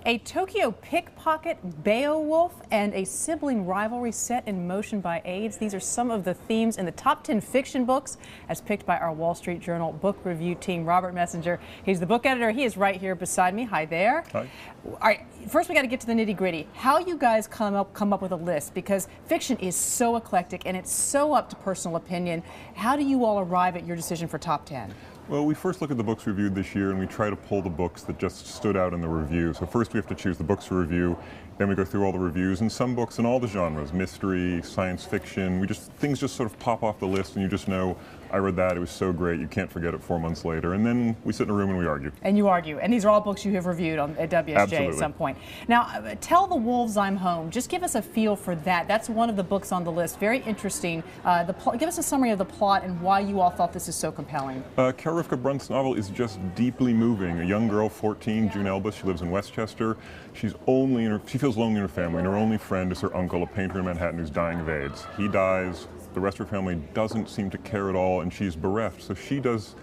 A Tokyo pickpocket, Beowulf, and a sibling rivalry set in motion by AIDS. These are some of the themes in the top 10 fiction books as picked by our Wall Street Journal book review team. Robert Messenger, he's the book editor. He is right here beside me. Hi there. Hi. All right, first we got to get to the nitty gritty. How you guys come up with a list, because fiction is so eclectic and it's so up to personal opinion. How do you all arrive at your decision for top 10? Well, we first look at the books reviewed this year and we try to pull the books that just stood out in the review. So first we have to choose the books to review, then we go through all the reviews, and some books in all the genres, mystery, science fiction, things just sort of pop off the list and you just know, I read that, it was so great, you can't forget it 4 months later. And then we sit in a room and we argue. And you argue. And these are all books you have reviewed at WSJ Absolutely. At some point. Now, Tell the Wolves I'm Home. Just give us a feel for that. That's one of the books on the list. Very interesting. Give us a summary of the plot and why you all thought this is so compelling. Carol Rivka Brunt's novel is just deeply moving. A young girl, 14, June Elbus, she lives in Westchester. She feels lonely in her family, and her only friend is her uncle, a painter in Manhattan who's dying of AIDS. He dies. The rest of her family doesn't seem to care at all, and she's bereft. So she goes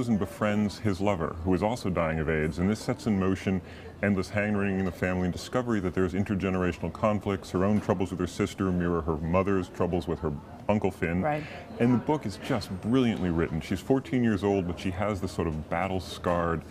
and befriends his lover, who is also dying of AIDS, and this sets in motion endless hand-wringing in the family and discovery that there's intergenerational conflicts. Her own troubles with her sister mirror her mother's troubles with her Uncle Finn. Right. And the book is just brilliantly written. She's 14 years old, but she has this sort of battle-scarred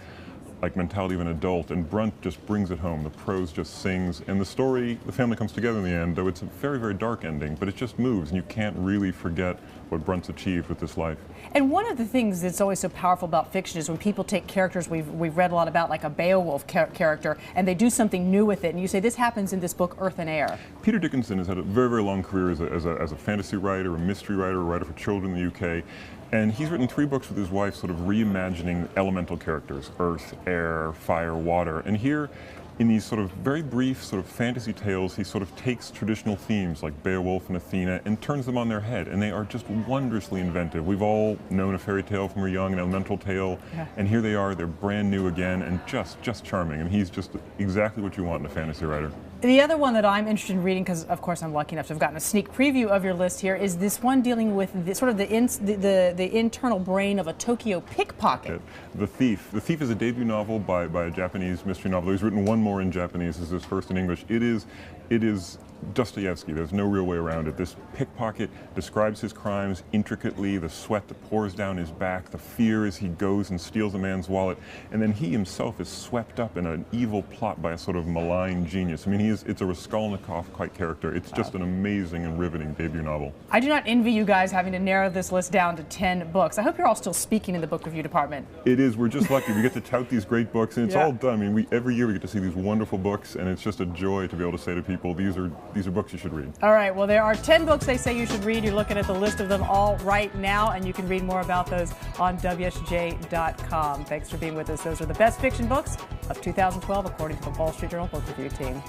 mentality of an adult, and Brunt just brings it home. The prose just sings, and the story, the family comes together in the end, though it's a very, very dark ending, but it just moves, and you can't really forget what Brunt's achieved with this life. And one of the things that's always so powerful about fiction is when people take characters we've read a lot about, like a Beowulf character, and they do something new with it, and you say, this happens in this book, Earth and Air. Peter Dickinson has had a very, very long career as a fantasy writer, a mystery writer, a writer for children in the UK. And he's written 3 books with his wife, sort of reimagining elemental characters, earth, air, fire, water. And here, in these sort of very brief sort of fantasy tales, he sort of takes traditional themes like Beowulf and Athena and turns them on their head, and they are just wondrously inventive. We've all known a fairy tale from we're young, an elemental tale, and here they are, they're brand new again, and just charming. And he's just exactly what you want in a fantasy writer. The other one that I'm interested in reading, because of course I'm lucky enough to have gotten a sneak preview of your list here, is this one dealing with the internal brain of a Tokyo pickpocket. The Thief. The Thief is a debut novel by a Japanese mystery novelist. He's written one more in Japanese. This is his first in English. It is Dostoevsky. There's no real way around it. This pickpocket describes his crimes intricately, the sweat that pours down his back, the fear as he goes and steals a man's wallet, and then he himself is swept up in an evil plot by a sort of malign genius. I mean, it's a Raskolnikov-type character. It's just an amazing and riveting debut novel. I do not envy you guys having to narrow this list down to 10 books. I hope you're all still speaking in the book review department. It is. We're just lucky. We get to tout these great books, and it's all done. I mean, every year we get to see these wonderful books, and it's just a joy to be able to say to people, these are books you should read. All right, well, there are 10 books they say you should read. You're looking at the list of them all right now, and you can read more about those on WSJ.com. Thanks for being with us. Those are the best fiction books of 2012, according to the Wall Street Journal book review team.